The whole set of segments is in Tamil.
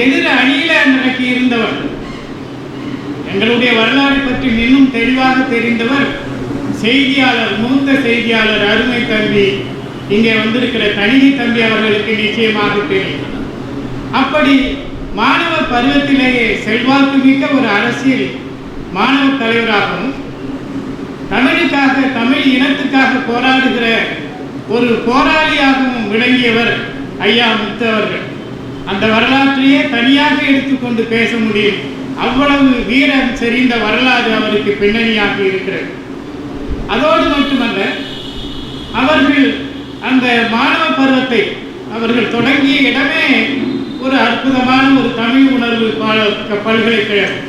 எதிர் அணியில அன்றைக்கு இருந்தவர், எங்களுடைய வரலாறு பற்றி இன்னும் தெளிவாக தெரிந்தவர் செய்தியாளர், மூத்த செய்தியாளர் அருமை தம்பி, இங்கே வந்திருக்கிற தணிகை தம்பி அவர்களுக்கு நிச்சயமாக தெரியும். அப்படி மாணவ பருவத்திலேயே செல்வாக்கு மிக்க ஒரு அரசியல் மாணவ தலைவராகவும் தமிழுக்காக, தமிழ் இனத்துக்காக போராடுகிற ஒரு போராளியாகவும் விளங்கியவர் ஐயா முத்து அவர்கள். அந்த வரலாற்றையே தனியாக எடுத்துக்கொண்டு பேச முடியும், அவ்வளவு வீரம் செறிந்த வரலாறு அவருக்கு பின்னணியாக இருக்கிறது. அதோடு மட்டுமல்ல, அவர்கள் அந்த மாணவ பருவத்தை அவர்கள் தொடங்கிய இடமே ஒரு அற்புதமான ஒரு தமிழ் உணர்வு பல்கலைக்கழகம்.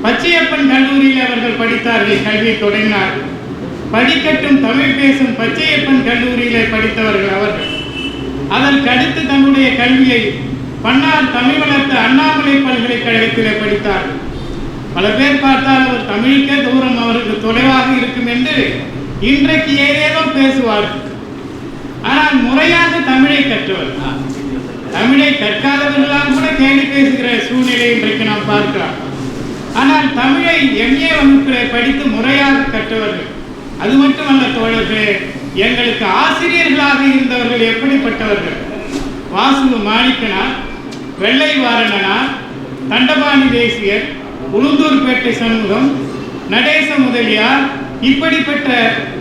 பச்சையப்பன் கல்லூரியில் அவர்கள் படித்தார்கள், கல்வியை தொடங்கினார்கள். படிக்கட்டும் தமிழ் பேசும் பச்சையப்பன் கல்லூரியில் படித்தவர்கள் அவர்கள். அதற்கு அடுத்து தன்னுடைய கல்வியை பன்னார் தமிழ் வளர்த்த அண்ணாமலை பல்கலைக்கழகத்தில் படித்தார்கள். பல பேர் பார்த்தால் அவர் தமிழுக்கே தூரம், அவருக்கு தொலைவாக இருக்கும் என்று இன்றைக்கு ஏதேதோ பேசுவார்கள். ஆனால் முறையாக தமிழை கற்றவர், தமிழை கற்காதவர்களாம் கூட கேள்வி பேசுகிற சூழ்நிலை இன்றைக்கு நாம் பார்க்கலாம். ஆனால் தமிழை எம்ஏ வகுப்பிலே படித்து முறையாக கற்றவர்கள். அது மட்டுமல்ல தோழர்களே, எங்களுக்கு ஆசிரியர்களாக இருந்தவர்கள் எப்படிப்பட்டவர்கள்? வாசு மாணிக்கனார், வெள்ளை வாரணனார், தண்டபாணி தேசியர், உளுந்தூர்பேட்டை சண்முகம், நடேச முதலியார், இப்படிப்பட்ட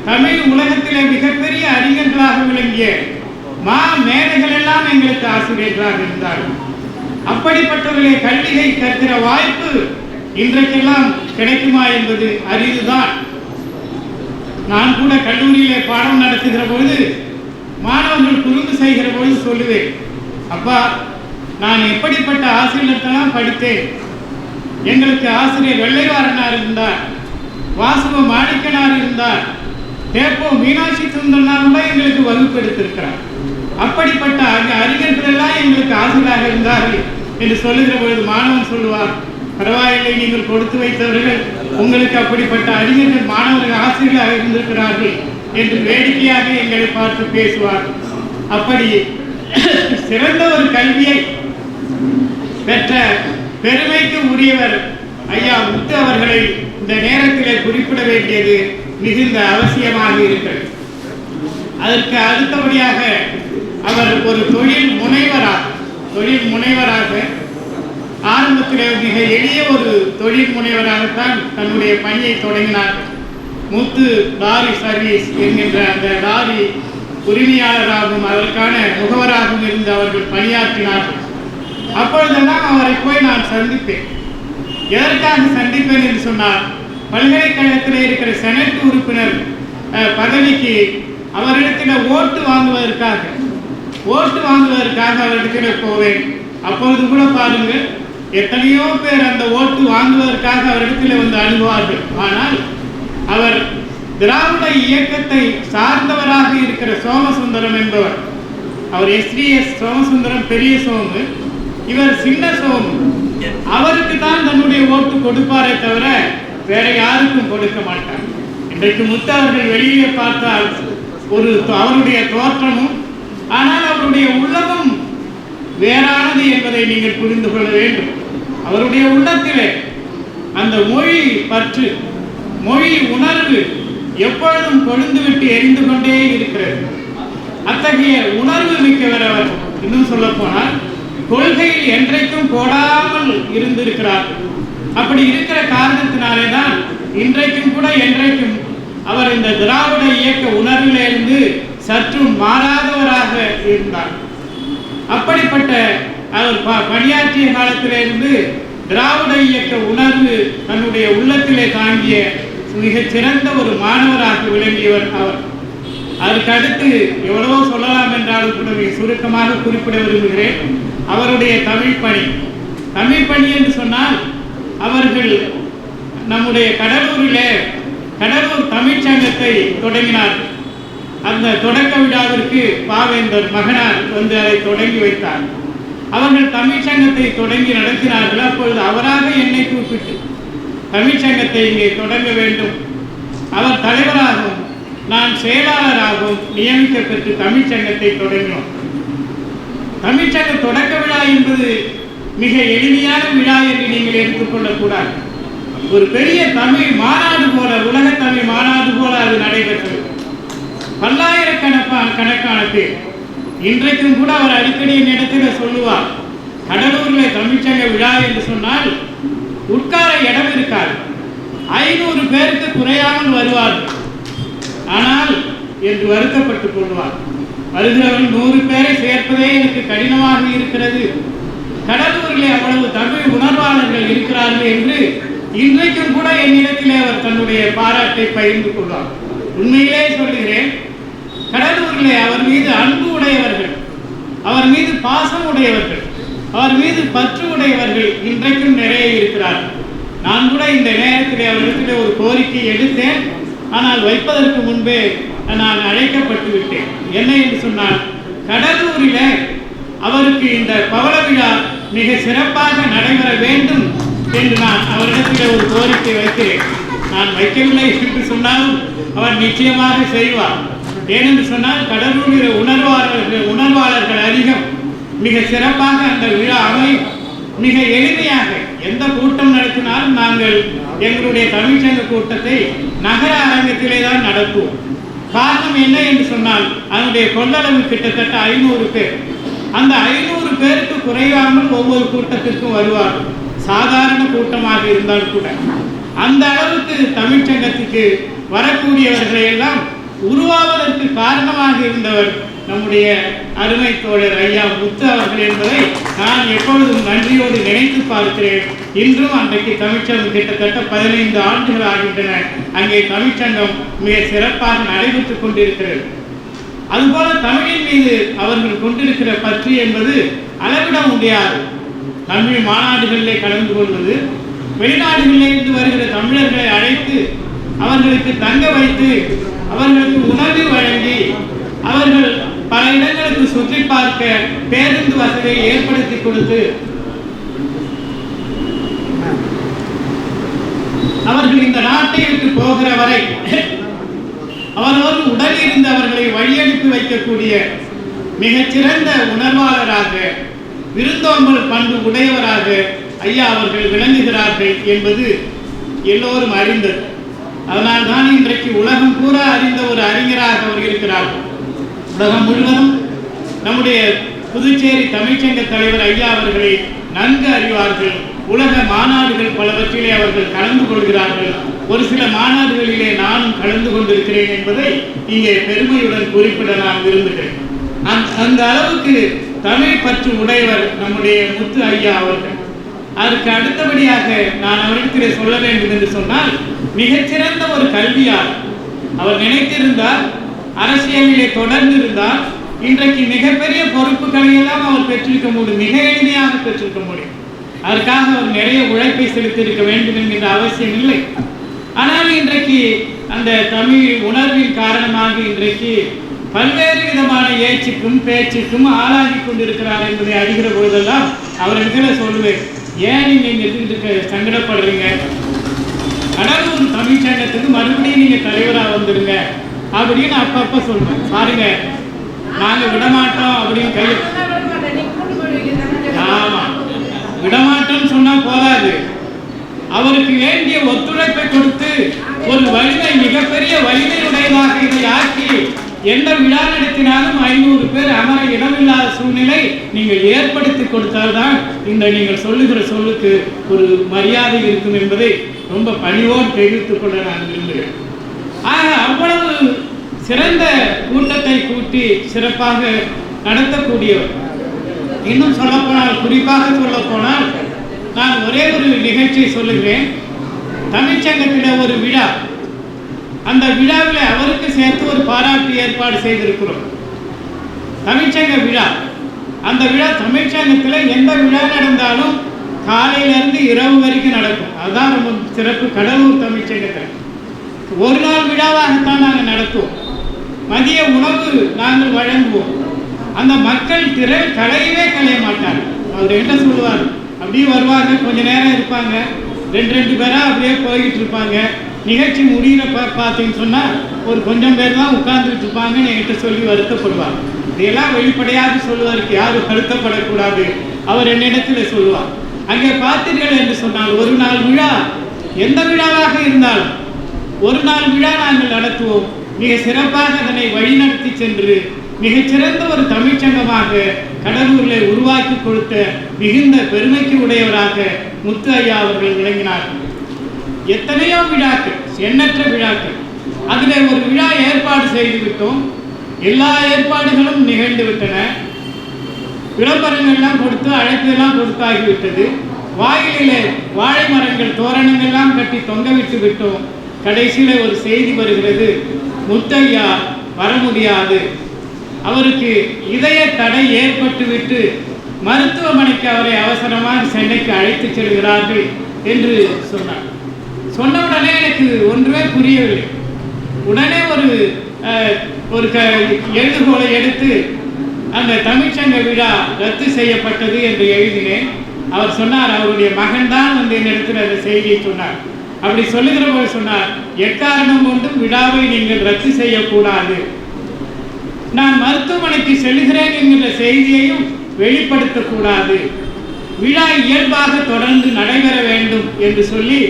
தமிழ் உலகத்திலே மிகப்பெரிய அறிஞர்களாக விளங்கிய மா மேதைகள் எல்லாம் எங்களுக்கு ஆசிரியர்களாக இருந்தார்கள். அப்படிப்பட்டவர்களை கல்வியை கற்கிற வாய்ப்பு இன்றைக்கெல்லாம் கிடைக்குமா என்பது அரிதுதான். நான் கூட கல்லூரியிலே பாடம் நடத்துகிற பொழுது மாணவர்கள் குறும்பு செய்கிற பொழுது சொல்லுவேன், அப்பா நான் எப்படிப்பட்ட ஆசிரியர்களெல்லாம் படித்தேன். எங்களுக்கு ஆசிரியர் வெள்ளைவாரனார் இருந்தார், வாசுவ மாணிக்கனார் இருந்தார், தேப்போ மீனாட்சி சுந்தரனார் கூட எங்களுக்கு வகுப்பு எடுத்திருக்கிறார். அப்படிப்பட்ட அறிஞர்கள் எல்லாம் எங்களுக்கு ஆசிரியராக இருந்தார்கள் என்று சொல்லுகிற பொழுது மாணவன் சொல்லுவார், பரவாயில்லை, நீங்கள் கொடுத்து வைத்தவர்கள், உங்களுக்கு அப்படிப்பட்ட அறிஞர்கள் மாணவர்கள் ஆசிரியர்களாக இருந்திருக்கிறார்கள் என்று வேடிக்கையாக எங்களை பார்த்து பேசுவார். அப்படி சிறந்த ஒரு கல்வியை பெற்ற பெருமைக்கு உரியவர் ஐயா முத்து அவர்களை இந்த நேரத்திலே குறிப்பிட வேண்டியது மிகுந்த அவசியமாக இருக்கிறது. அதற்கு அடுத்தபடியாக அவர் ஒரு தொழில் முனைவராக ஆரம்பத்தில் மிக எளிய ஒரு தொழில் முனைவராகத்தான் தன்னுடைய பணியை தொடங்கினார். முத்து லாரி சர்வீஸ் என்கின்ற அந்த லாரி உரிமையாளராகவும் அதற்கான முகவராகவும் இருந்து அவர்கள் பணியாற்றினார்கள். அப்பொழுதெல்லாம் அவரை போய் நான் சந்திப்பேன். எதற்காக சந்திப்பேன் என்று சொன்னார், பல்கலைக்கழகத்தில் இருக்கிற செனட் உறுப்பினர் பதவிக்கு அவரிடத்தில் ஓட்டு வாங்குவதற்காக அவரிடத்தில் போவேன். அப்பொழுது கூட பாருங்கள், எத்தனையோ பேர் அந்த ஓட்டு வாங்குவதற்காக அவரிடத்தில் வந்து அணுகுவார்கள். ஆனால் அவர் திராவிட இயக்கத்தை சார்ந்தவராக இருக்கிற சோமசுந்தரம் என்பவர், அவர் எஸ்டிஎஸ் சோமசுந்தரம் பெரிய சோமு, இவர் சின்ன சோமு, அவருக்கு தான் தன்னுடைய ஓட்டு கொடுப்பாரே தவிர வேற யாருக்கும் கொடுக்க மாட்டார். இன்றைக்கு முத்து அவர்கள் வெளியே பார்த்தால் ஒரு அவருடைய தோற்றமும், ஆனால் அவருடைய உள்ளமும் வேறானது என்பதை நீங்கள் புரிந்து கொள்ள வேண்டும். அவருடைய உள்ளத்திலே அந்த மொழி பற்று, மொழி உணர்வு எப்பொழுதும் கொழுந்துவிட்டு எரிந்து கொண்டே இருக்கிறது. அத்தகைய உணர்வு மிக்கவர் அவர். இன்னும் சொல்ல போனால் கொள்கையில் என்றைக்கும் போடாமல் இருந்திருக்கிறார். அப்படி இருக்கிற காரணத்தினாலே தான் இன்றைக்கும் கூட என்றைக்கும் அவர் இந்த திராவிட இயக்க உணர்விலிருந்து சற்றும் மாறாதவராக இருந்தார். அப்படிப்பட்ட அவர் பணியாற்றிய காலத்திலிருந்து திராவிட இயக்க உணர்வு தன்னுடைய உள்ளத்திலே தாங்கிய மிகச் சிறந்த ஒரு மாணவராக விளங்கியவர் அவர். அதற்கு அடுத்து எவ்வளவோ சொல்லலாம் என்றாலும் கூட சுருக்கமாக குறிப்பிட விரும்புகிறேன். அவருடைய தமிழ் பணி என்று சொன்னால், அவர்கள் நம்முடைய கடலூர் தமிழ்ச்சங்கத்தை தொடங்கினார். அந்த தொடக்க விழாவிற்கு பாவேந்தர் மகனார் வந்து அதை தொடங்கி வைத்தார். அவர்கள் தமிழ்ச்சங்கத்தை தொடங்கி நடத்தினார்கள். அப்பொழுது அவராக என்னை கூப்பிட்டு தமிழ்ச்சங்கத்தை இங்கே தொடங்க வேண்டும், அவர் தலைவராகவும் நான் செயலாளராகவும் நியமிக்கப்பட்டு தமிழ்ச்சங்கத்தை தொடங்கினோம். தமிழ்ச்சங்க தொடக்க விழா என்பது மிக எளிமையான விழா என்று நீங்கள் எடுத்துக்கொள்ளக்கூடாது. ஒரு பெரிய தமிழ் மாநாடு போல, உலக தமிழ் மாநாடு போல அது நடைபெற்றது. பல்லாயிரக்கணக்கான பேர். இன்றைக்கும் கூட அவர் அடிக்கடி என்னிடத்தில் சொல்லுவார், கடலூரில் தமிழ்ச்சங்க விழா என்று சொன்னால் உட்கார இடம் இருக்காது, 500 பேருக்கு குறையாமல் வருவார்கள். ஆனால் என்று வருத்தப்பட்டுக் கொள்வார், வருகிறவர்கள் 100 பேரை சேர்ப்பதே எனக்கு கடினமாக இருக்கிறது. கடலூரிலே அவ்வளவு தமிழ் உணர்வாளர்கள் இருக்கிறார்கள் என்று இன்றைக்கும் கூட என்னிடத்திலே அவர் தன்னுடைய பாராட்டை பகிர்ந்து கொள்வார். உண்மையிலே சொல்லுகிறேன், கடலூரிலே அவர் மீது அன்பு உடையவர்கள், அவர் மீது பாசம் உடையவர்கள், அவர் மீது பற்று உடையவர்கள் இன்றைக்கும் நிறைய இருக்கிறார்கள். நான் கூட இந்த நேரத்தில் அவரிடத்தில் ஒரு கோரிக்கை எடுத்தேன். ஆனால் வைப்பதற்கு முன்பே நான் அழைக்கப்பட்டு விட்டேன். என்ன என்று சொன்னால், கடலூரில் அவருக்கு இந்த பவள விழா மிக சிறப்பாக நடைபெற வேண்டும் என்று நான் அவரிடத்தில் ஒரு கோரிக்கை வைக்கிறேன். நான் வைக்கவில்லை என்று சொன்னாலும் அவர் நிச்சயமாக செய்வார். ஏனென்று சொன்னால் கடலூரில் உணர்வாளர்கள் அதிகம். மிக சிறப்பாக அந்த விழா அமையும். மிக எளிமையாக எந்த கூட்டம் நடத்தினாலும் நாங்கள் எங்களுடைய தமிழ்ச்சங்க கூட்டத்தை நகர அரங்கத்திலே தான் நடத்துவோம். காரணம் என்ன என்று சொன்னால், அதனுடைய கொள்ளளவு கிட்டத்தட்ட 500 பேர். அந்த 500 பேருக்கு குறையாமல் ஒவ்வொரு கூட்டத்திற்கும் வருவார். சாதாரண கூட்டமாக இருந்தால் கூட அந்த அளவுக்கு தமிழ்ச்சங்கத்துக்கு வரக்கூடியவர்களை எல்லாம் உருவாவதற்கு காரணமாக இருந்தவர் நம்முடைய அருமை தோழர் ஐயா முத்து அவர்கள் என்பதை நான் எப்பொழுதும் நன்றியோடு நினைத்து பார்க்கிறேன். இன்றும் அன்றைக்கு தமிழ்ச்சங்கம் கிட்டத்தட்ட 15 ஆண்டுகள் ஆகின்றன. அங்கே தமிழ்ச்சங்கம் மிக சிறப்பாக நடைபெற்றுக் கொண்டிருக்கிறது. அதுபோல தமிழின் மீது அவர்கள் கொண்டிருக்கிற பற்று என்பது அளவிட முடியாது. தமிழ் மாநாடுகளிலே கலந்து கொள்வது, வெளிநாடுகளில் இருந்து வருகிற தமிழர்களை அழைத்து அவர்களுக்கு தங்க வைத்து அவர்களுக்கு உணவு வழங்கி அவர்கள் பல இடங்களுக்கு சுற்றி பார்க்க பேருந்து வசதியை ஏற்படுத்தி கொடுத்து அவர்கள் இந்த நாட்டை விட்டு போகிற வரை அவரோடு உடல் இருந்து அவர்களை வழியனுப்பி வைக்கக்கூடிய மிகச்சிறந்த உணர்வாளராக, விருந்தோம்பல் பண்பு உடையவராக ஐயா அவர்கள் விளங்குகிறார்கள் என்பது எல்லோரும் அறிந்தது. அதனால்தான் இன்றைக்கு உலகம் பூரா அறிந்த ஒரு அறிஞராக அவர் இருக்கிறார்கள். உலகம் முழுவதும் நம்முடைய புதுச்சேரி தமிழ்ச்சங்க தலைவர் ஐயா அவர்களை நன்கு அறிவார்கள். உலக மாநாடுகள் பலவற்றிலே அவர்கள் கலந்து கொள்கிறார்கள். ஒரு சில மாநாடுகளிலே நானும் கலந்து கொண்டிருக்கிறேன் என்பதை இங்கே பெருமையுடன் குறிப்பிட நான் விரும்புகிறேன். அந்த அளவுக்கு தமிழ் பற்று உடையவர் நம்முடைய முத்து ஐயா அவர்கள். அதற்கு அடுத்தபடியாக நான் அவரிடத்திலே சொல்ல வேண்டும் என்று சொன்னால், மிகச்சிறந்த ஒரு கல்வியாளர். அவர் நினைத்திருந்தார், அரசியலிலே தொடர்ந்து இருந்தால் இன்றைக்கு மிகப்பெரிய பொறுப்புகளை எல்லாம் அவர் பெற்றிருக்க முடியும், மிக எளிமையாக பெற்றிருக்க முடியும். அதற்காக அவர் நிறைய உழைப்பை செலுத்தியிருக்க வேண்டும் என்கின்ற அவசியம் இல்லை. ஆனால் இன்றைக்கு அந்த தமிழ் உணர்வின் காரணமாக இன்றைக்கு பல்வேறு விதமான ஏச்சுக்கும் பேச்சுக்கும் ஆளாகி கொண்டிருக்கிறார் என்பதை அறிகிற பொழுதெல்லாம் அவரிடத்தில் சொல்லுவேன், ஏன் நீங்கள் எதிர்த்து சங்கடப்படுறீங்க? கடலூர் தமிழ்ச்சங்கத்துக்கு மறுபடியும் நீங்கள் தலைவராக வந்துடுங்க அப்படின்னு அப்பப்போ சொல்லுவேன். பாருங்க, நாங்கள் விடமாட்டோம் அப்படின்னு கையில், ஆமாம், விடமாட்டோம்னு சொன்னால் போதாது, அவருக்கு வேண்டிய ஒத்துழைப்பை கொடுத்து ஒரு வலிமை, மிகப்பெரிய வலிமையுடையதாக இதை ஆக்கி எந்த விழா நடத்தினாலும் 500 பேர் அமர இடமில்லாத சூழ்நிலை நீங்கள் ஏற்படுத்தி கொடுத்தால்தான் இந்த நீங்கள் சொல்லுகிற சொல்லுக்கு ஒரு மரியாதை இருக்கும் என்பதை ரொம்ப பணிவோடு தெரிவித்துக் கொள்ள நான் விரும்புகிறேன். ஆக அவ்வளவு சிறந்த கூட்டத்தை கூட்டி சிறப்பாக நடத்தக்கூடியவர். இன்னும் சொல்லப்போனால், குறிப்பாக சொல்லப்போனால், நான் ஒரே ஒரு நிகழ்ச்சியை சொல்லுகிறேன். தமிழ்ச்சங்கத்தில் ஒரு விழா, அந்த விழாவில் அவருக்கு சேர்த்து ஒரு பாராட்டு ஏற்பாடு செய்திருக்கிறோம். தமிழ்ச்சங்க விழா. அந்த விழா தமிழ்ச்சங்கத்தில் எந்த விழா நடந்தாலும் காலையிலேருந்து இரவு வரைக்கும் நடக்கும். அதுதான் ரொம்ப சிறப்பு. கடலூர் தமிழ்ச்சங்கத்தில் ஒரு நாள் விழாவாகத்தான் நாங்கள் நடத்துவோம். மதிய உணவு நாங்கள் வழங்குவோம். அந்த மக்கள் திரள் கலையவே கலைய மாட்டாங்க. அவர் என்ன சொல்லுவார், அப்படியே வருவாங்க, கொஞ்ச நேரம் இருப்பாங்க, 2 பேராக அப்படியே போய்கிட்டு இருப்பாங்க. நிகழ்ச்சி முடிகிறப்ப பார்த்தீங்கன்னு சொன்னால் ஒரு கொஞ்சம் பேர் தான் உட்கார்ந்துட்டு இருப்பாங்கன்னு என்கிட்ட சொல்லி வருத்தப்படுவார். இதையெல்லாம் வெளிப்படையாக சொல்லுவதற்கு யாரும் வருத்தப்படக்கூடாது. அவர் என்னிடத்தில் சொல்லுவார். அங்கே பார்த்தீர்கள் என்று சொன்னால் ஒரு நாள் விழா, எந்த விழாவாக இருந்தாலும் ஒரு நாள் விழா நாங்கள் நடத்துவோம். மிக சிறப்பாக அதனை வழிநடத்தி சென்று மிகச்சிறந்த ஒரு தமிழ்ச்சங்கமாக கடலூரில் உருவாக்கி கொடுத்த மிகுந்த பெருமைக்கு உடையவராக முத்து ஐயா அவர்கள் விளங்கினார்கள். எத்தனையோ விழாக்கள், எண்ணற்ற விழாக்கள், அதில் ஒரு விழா ஏற்பாடு செய்து விட்டோம். எல்லா ஏற்பாடுகளும் நிகழ்ந்து விட்டன. விளம்பரங்கள்லாம் கொடுத்து அழைப்பெல்லாம் கொடுத்தாகிவிட்டது. வாயிலே வாழை மரங்கள் தோரணங்கள்லாம் கட்டி தொங்க விட்டு விட்டோம். கடைசியில் ஒரு செய்தி வருகிறது, முத்தையா வர முடியாது, அவருக்கு இதய தடை ஏற்பட்டு விட்டு மருத்துவமனைக்கு அவரை அவசரமாக சென்னைக்கு அழைத்து செல்கிறார்கள் என்று சொன்னார். சொன்ன உடனே எனக்கு ஒன்றுமே புரியவில்லை. உடனே ஒரு எழுதுகோலை எடுத்து அந்த தமிழ்ச்சங்க விழா ரத்து செய்யப்பட்டது என்று எழுதினேன். அவர் சொன்னார், அவருடைய மகன்தான் வந்து என்னிடத்தில் அந்த செய்தியை சொன்னார். அப்படி சொல்லுகிற போது சொன்னார், எக்காரணம் கொண்டும் விழாவை நீங்கள் ரத்து செய்யக்கூடாது, நான் மருத்துவமனைக்கு செல்கிறேன் என்கிற செய்தியையும் வெளிப்படுத்தக்கூடாது, விழா இயல்பாக தொடர்ந்து நடைபெற வேண்டும் என்று சொல்லி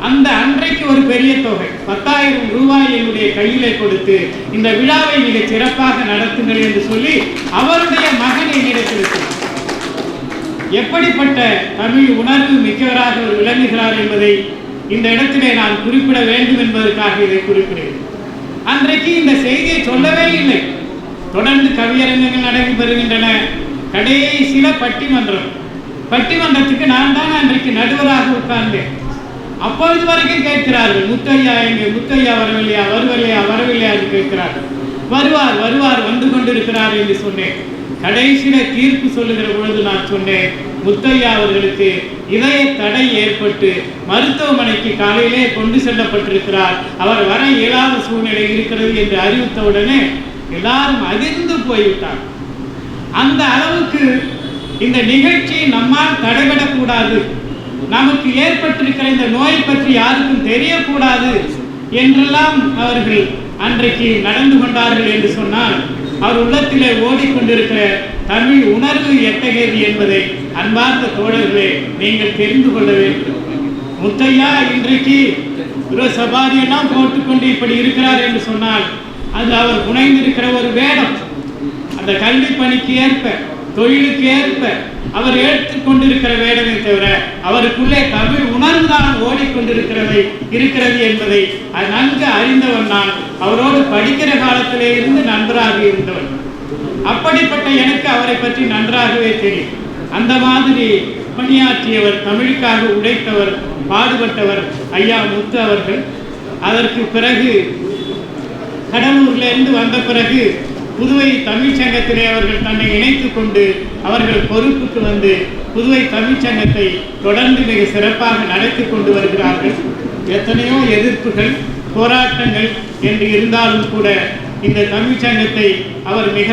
அந்த அன்றைக்கு ஒரு பெரிய தொகை 10,000 ரூபாய் என்னுடைய கையிலே கொடுத்து இந்த விழாவை மிக சிறப்பாக நடத்துங்கள் என்று சொல்லி அவருடைய மகன் என்னிடத்தில் எப்படிப்பட்ட தமிழ் உணர்வு மிக்கவராக விளங்குகிறார் என்பதை இந்த இடத்திலே நான் குறிப்பிட வேண்டும் என்பதற்காக இதை குறிப்பிடுகிறேன். அன்றைக்கு இந்த செய்தியை சொல்லவே இல்லை. தொடர்ந்து கவியரங்கங்கள் நடைபெறுகின்றன. கடைசியில பட்டிமன்றத்துக்கு நான் தான் அன்றைக்கு நடுவராக உட்கார்ந்தேன். அப்பொழுது வரைக்கும் கேட்கிறார்கள், முத்தையா எங்கே, முத்தையா வரவில்லையா என்று கேட்கிறார்கள். வருவார் வந்து கொண்டிருக்கிறார் என்று சொன்னேன். கடைசியில தீர்ப்பு சொல்லுகிற பொழுது நான் சொன்னேன், முத்தையா அவர்களுக்கு இதய தடை ஏற்பட்டு மருத்துவமனைக்கு காலையிலே கொண்டு செல்லப்பட்டிருக்கிறார், அவர் வர இயலாத சூழ்நிலை இருக்கிறது என்று அறிவித்தவுடனே எல்லாரும் அதிர்ந்து போய்விட்டார். அந்த அளவுக்கு இந்த நிகழ்ச்சி நம்மால் தடைபடக்கூடாது, நமக்கு ஏற்பட்டிருக்கிற இந்த நோய் பற்றி யாருக்கும் தெரியக்கூடாது என்றெல்லாம் அவர்கள் அன்றைக்கு நடந்து கொண்டார்கள் என்று சொன்னால் அவர் உள்ளத்திலே ஓடிக்கொண்டிருக்கிற தமிழ் உணர்வு எத்தகையது என்பதை அன்பார்ந்த தோழர்களே நீங்கள் தெரிந்து கொள்ள வேண்டும். முத்தையா இன்றைக்கு சபாரியெல்லாம் போட்டுக்கொண்டு இப்படி இருக்கிறார் என்று சொன்னால் அது அவர் புனைந்திருக்கிற ஒரு வேடம். அந்த கல்வி பணிக்கு ஏற்ப, தொழிலுக்கு ஏற்ப அவர் எடுத்துக்கொண்டிருக்கிற வேடமே தவிர அவருக்குள்ளே தமிழ் உணர்வு தான் இருக்கிறது என்பதை நன்கு அறிந்தவன் நான். அவரோடு படிக்கிற காலத்திலே இருந்து நண்பராக இருந்தவன். அப்படிப்பட்ட எனக்கு அவரை பற்றி நன்றாகவே தெரியும். அந்த மாதிரி பணியாற்றியவர், தமிழுக்காக உழைத்தவர், பாடுபட்டவர் ஐயா முத்து அவர்கள். அதற்கு பிறகு கடலூரிலிருந்து வந்த பிறகு புதுவை தமிழ்ச்சங்கத்திலே அவர்கள் தன்னை இணைத்துக் கொண்டு அவர்கள் பொறுப்புக்கு வந்து புதுவை தமிழ்ச்சங்கத்தை தொடர்ந்து மிக சிறப்பாக நடத்தி கொண்டு வருகிறார்கள். எத்தனையோ எதிர்ப்புகள், போராட்டங்கள் என்று இருந்தாலும் கூட இந்த தமிழ்ச்சங்கத்தை அவர் மிக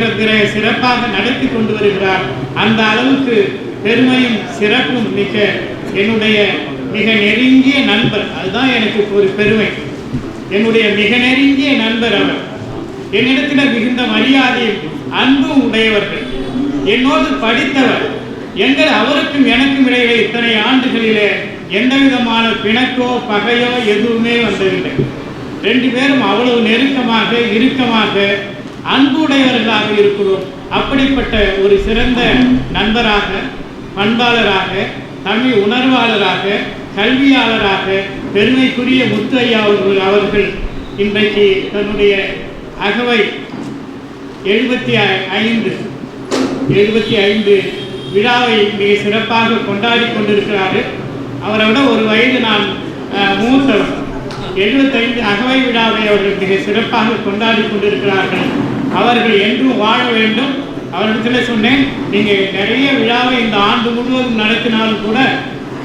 சிறப்பாக நடத்தி கொண்டு வருகிறார். அந்த அளவுக்கு பெருமையும் சிறப்பும் மிக்க என்னுடைய மிக நெருங்கிய நண்பர், அதுதான் எனக்கு ஒரு பெருமை. என்னுடைய மிக நெருங்கிய நண்பர் அவர். என்னிடத்தில் மிகுந்த மரியாதையும் அன்பும் உடையவர்கள், என்னோடு படித்தவர். அவருக்கும் எனக்கும் இடையிலே இத்தனை ஆண்டுகளிலே எந்த விதமான பிணக்கோ பகையோ எதுவுமே வந்ததில்லை. 2 பேரும் அவ்வளவு நெருக்கமாக இறுக்கமாக அன்பு உடையவர்களாக இருக்கிறோம். அப்படிப்பட்ட ஒரு சிறந்த நண்பராக, பண்பாளராக, தமிழ் உணர்வாளராக, கல்வியாளராக பெருமைக்குரிய முத்து ஐயா அவர்கள் இன்றைக்கு தன்னுடைய அகவை 75 விழாவை மிக சிறப்பாக கொண்டாடி கொண்டிருக்கிறார்கள். அவரை விட ஒரு வயது நான் மூத்தவர். 75 அகவை விழாவை அவர்கள் மிக சிறப்பாக கொண்டாடி கொண்டிருக்கிறார்கள். அவர்கள் என்றும் வாழ வேண்டும். அவரிடத்தில் சொன்னேன், நீங்கள் நிறைய விழாவை இந்த ஆண்டு முழுவதும் நடத்தினாலும் கூட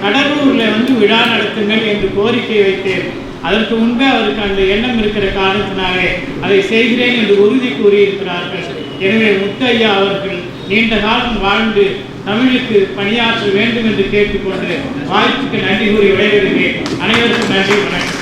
கடலூரில் வந்து விழா நடத்துங்கள் என்று கோரிக்கை வைத்தேன். அதற்கு முன்பே அவருக்கு அந்த எண்ணம் இருக்கிற காரணத்தினாலே அதை செய்கிறேன் என்று உறுதி கூறியிருக்கிறார்கள். எனவே முத்து ஐயா அவர்கள் நீண்ட காலம் வாழ்ந்து தமிழுக்கு பணியாற்ற வேண்டும் என்று கேட்டுக்கொண்டு வாய்ப்புக்கு நன்றி கூறி விடைபெறுகிறேன். அனைவருக்கும் நன்றி, வணக்கம்.